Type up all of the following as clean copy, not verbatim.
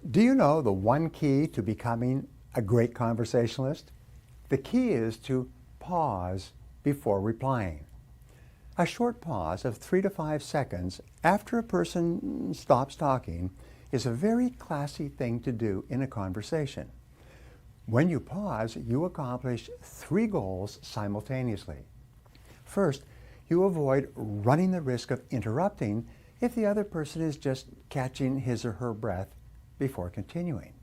Do you know the one key to becoming a great conversationalist? The key is to pause before replying. A short pause of 3 to 5 seconds after a person stops talking is a very classy thing to do in a conversation. When you pause, you accomplish 3 goals simultaneously. First, you avoid running the risk of interrupting if the other person is just catching his or her breath before continuing.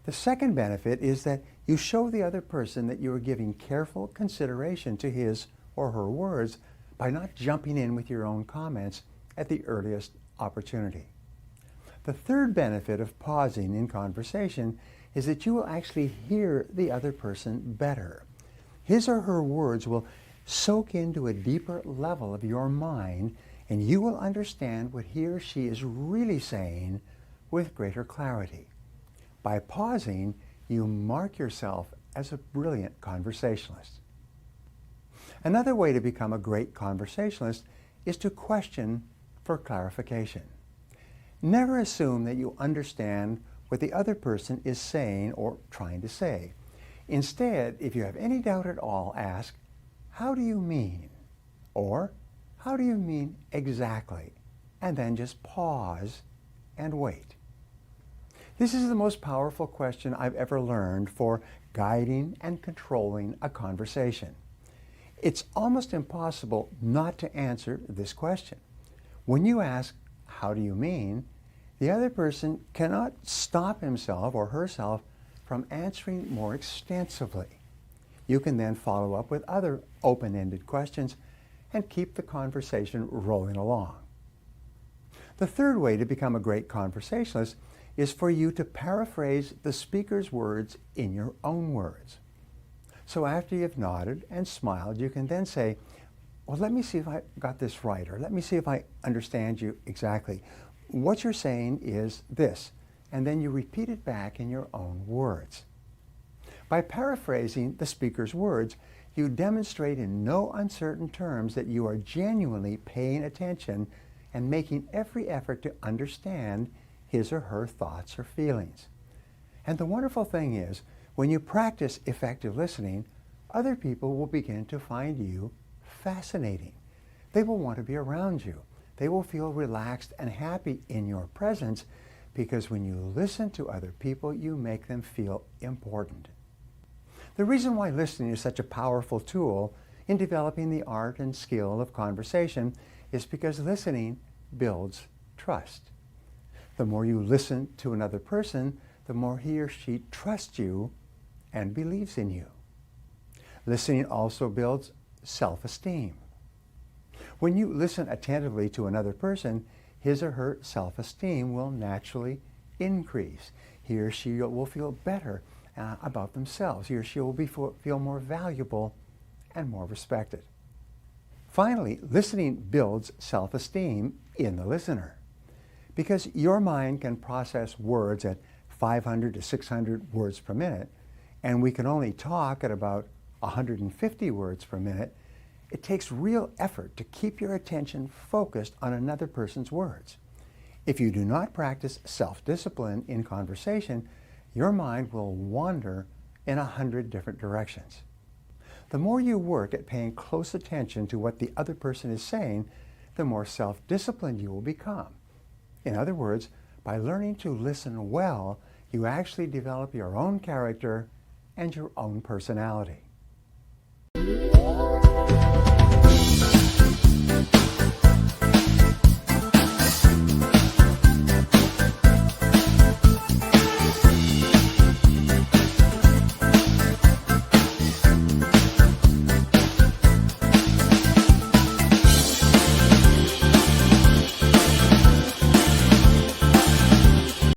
The second benefit is that you show the other person that you are giving careful consideration to his or her words by not jumping in with your own comments at the earliest opportunity. The third benefit of pausing in conversation is that you will actually hear the other person better. His or her words will soak into a deeper level of your mind, and you will understand what he or she is really saying with greater clarity. By pausing, you mark yourself as a brilliant conversationalist. Another way to become a great conversationalist is to question for clarification. Never assume that you understand what the other person is saying or trying to say. Instead, if you have any doubt at all, ask, "How do you mean?" Or, "How do you mean exactly?" And then just pause and wait. This is the most powerful question I've ever learned for guiding and controlling a conversation. It's almost impossible not to answer this question. When you ask, "How do you mean?" the other person cannot stop himself or herself from answering more extensively. You can then follow up with other open-ended questions and keep the conversation rolling along. The third way to become a great conversationalist is for you to paraphrase the speaker's words in your own words. So after you've nodded and smiled, you can then say, "Well, let me see if I got this right," or "Let me see if I understand you exactly. What you're saying is this," and then you repeat it back in your own words. By paraphrasing the speaker's words, you demonstrate in no uncertain terms that you are genuinely paying attention and making every effort to understand his or her thoughts or feelings. And the wonderful thing is, when you practice effective listening, other people will begin to find you fascinating. They will want to be around you. They will feel relaxed and happy in your presence because when you listen to other people, you make them feel important. The reason why listening is such a powerful tool in developing the art and skill of conversation is because listening builds trust. The more you listen to another person, the more he or she trusts you and believes in you. Listening also builds self-esteem. When you listen attentively to another person, his or her self-esteem will naturally increase. He or she will feel better about themselves. He or she will feel more valuable and more respected. Finally, listening builds self-esteem in the listener. Because your mind can process words at 500 to 600 words per minute, and we can only talk at about 150 words per minute, it takes real effort to keep your attention focused on another person's words. If you do not practice self-discipline in conversation, your mind will wander in 100 different directions. The more you work at paying close attention to what the other person is saying, the more self-disciplined you will become. In other words, by learning to listen well, you actually develop your own character and your own personality.